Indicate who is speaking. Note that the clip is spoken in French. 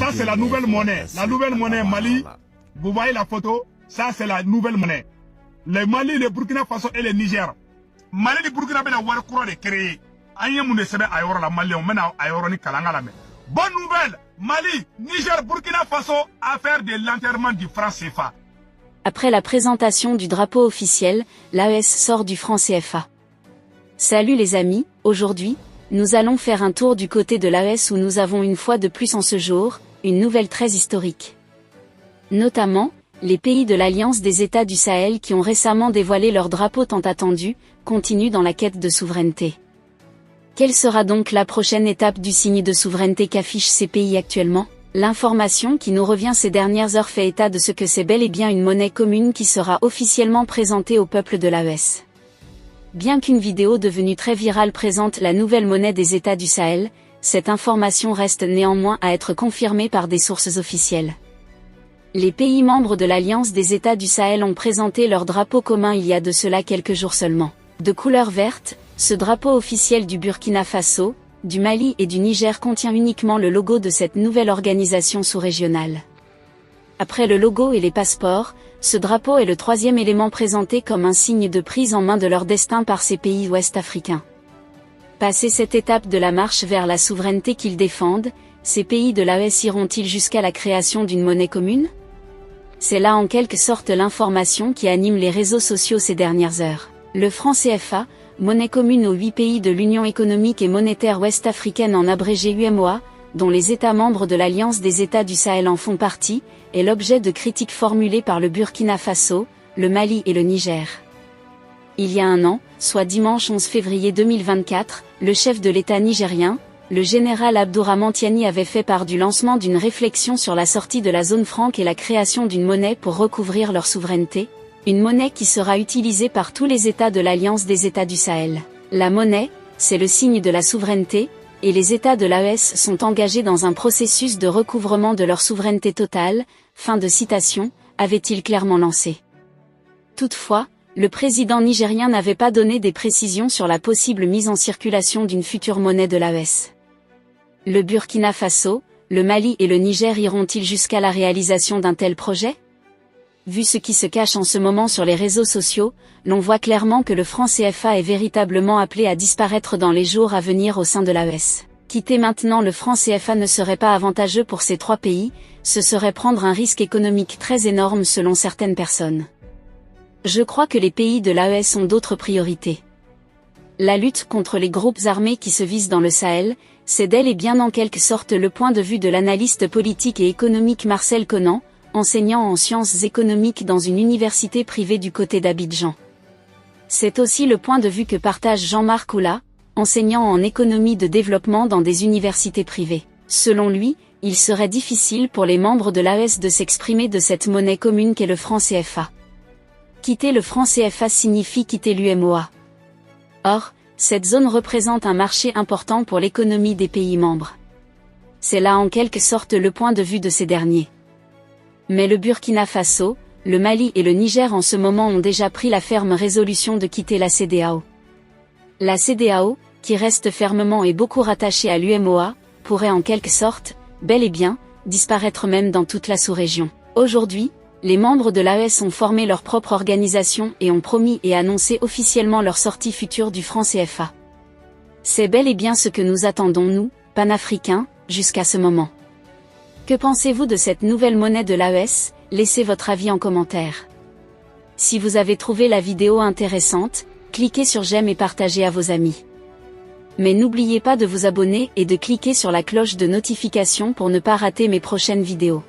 Speaker 1: Ça, c'est la nouvelle monnaie. La nouvelle monnaie Mali, vous voyez la photo? Ça, c'est la nouvelle monnaie. Le Mali, le Burkina Faso et le Niger. Mali et le Burkina Faso, on va créer. Bonne nouvelle, Mali, Niger, Burkina Faso, affaire de l'enterrement du franc CFA.
Speaker 2: Après la présentation du drapeau officiel, l'AES sort du franc CFA. Salut les amis, aujourd'hui, nous allons faire un tour du côté de l'AES où nous avons une fois de plus en ce jour, une nouvelle très historique. Notamment, les pays de l'Alliance des États du Sahel qui ont récemment dévoilé leur drapeau tant attendu, continuent dans la quête de souveraineté. Quelle sera donc la prochaine étape du signe de souveraineté qu'affichent ces pays actuellement? L'information qui nous revient ces dernières heures fait état de ce que c'est bel et bien une monnaie commune qui sera officiellement présentée au peuple de l'AES. Bien qu'une vidéo devenue très virale présente la nouvelle monnaie des États du Sahel, cette information reste néanmoins à être confirmée par des sources officielles. Les pays membres de l'Alliance des États du Sahel ont présenté leur drapeau commun il y a de cela quelques jours seulement. De couleur verte, ce drapeau officiel du Burkina Faso, du Mali et du Niger contient uniquement le logo de cette nouvelle organisation sous-régionale. Après le logo et les passeports, ce drapeau est le troisième élément présenté comme un signe de prise en main de leur destin par ces pays ouest-africains. Passé cette étape de la marche vers la souveraineté qu'ils défendent, ces pays de l'AES iront-ils jusqu'à la création d'une monnaie commune? C'est là en quelque sorte l'information qui anime les réseaux sociaux ces dernières heures. Le franc CFA, monnaie commune aux 8 pays de l'Union économique et monétaire ouest-africaine en abrégé UEMOA, dont les États membres de l'Alliance des États du Sahel en font partie, est l'objet de critiques formulées par le Burkina Faso, le Mali et le Niger. Il y a un an, soit dimanche 11 février 2024, le chef de l'État nigérien, le général Abdourahmane Tiani avait fait part du lancement d'une réflexion sur la sortie de la zone franc et la création d'une monnaie pour recouvrir leur souveraineté, une monnaie qui sera utilisée par tous les États de l'Alliance des États du Sahel. La monnaie, c'est le signe de la souveraineté, et les États de l'AES sont engagés dans un processus de recouvrement de leur souveraineté totale, fin de citation, avait-il clairement lancé. Toutefois, le président nigérien n'avait pas donné des précisions sur la possible mise en circulation d'une future monnaie de l'AES. Le Burkina Faso, le Mali et le Niger iront-ils jusqu'à la réalisation d'un tel projet? Vu ce qui se cache en ce moment sur les réseaux sociaux, l'on voit clairement que le franc CFA est véritablement appelé à disparaître dans les jours à venir au sein de l'AES. Quitter maintenant le franc CFA ne serait pas avantageux pour ces trois pays, ce serait prendre un risque économique très énorme selon certaines personnes. Je crois que les pays de l'AES ont d'autres priorités. La lutte contre les groupes armés qui se visent dans le Sahel, c'est bel et bien en quelque sorte le point de vue de l'analyste politique et économique Marcel Conan, enseignant en sciences économiques dans une université privée du côté d'Abidjan. C'est aussi le point de vue que partage Jean-Marc Oula, enseignant en économie de développement dans des universités privées. Selon lui, il serait difficile pour les membres de l'AES de s'exprimer de cette monnaie commune qu'est le franc CFA. Quitter le franc CFA signifie quitter l'UEMOA. Or, cette zone représente un marché important pour l'économie des pays membres. C'est là en quelque sorte le point de vue de ces derniers. Mais le Burkina Faso, le Mali et le Niger en ce moment ont déjà pris la ferme résolution de quitter la CEDEAO. La CEDEAO, qui reste fermement et beaucoup rattachée à l'UEMOA, pourrait en quelque sorte, bel et bien, disparaître même dans toute la sous-région. Aujourd'hui, les membres de l'AES ont formé leur propre organisation et ont promis et annoncé officiellement leur sortie future du franc CFA. C'est bel et bien ce que nous attendons nous, panafricains, jusqu'à ce moment. Que pensez-vous de cette nouvelle monnaie de l'AES? Laissez votre avis en commentaire. Si vous avez trouvé la vidéo intéressante, cliquez sur j'aime et partagez à vos amis. Mais n'oubliez pas de vous abonner et de cliquer sur la cloche de notification pour ne pas rater mes prochaines vidéos.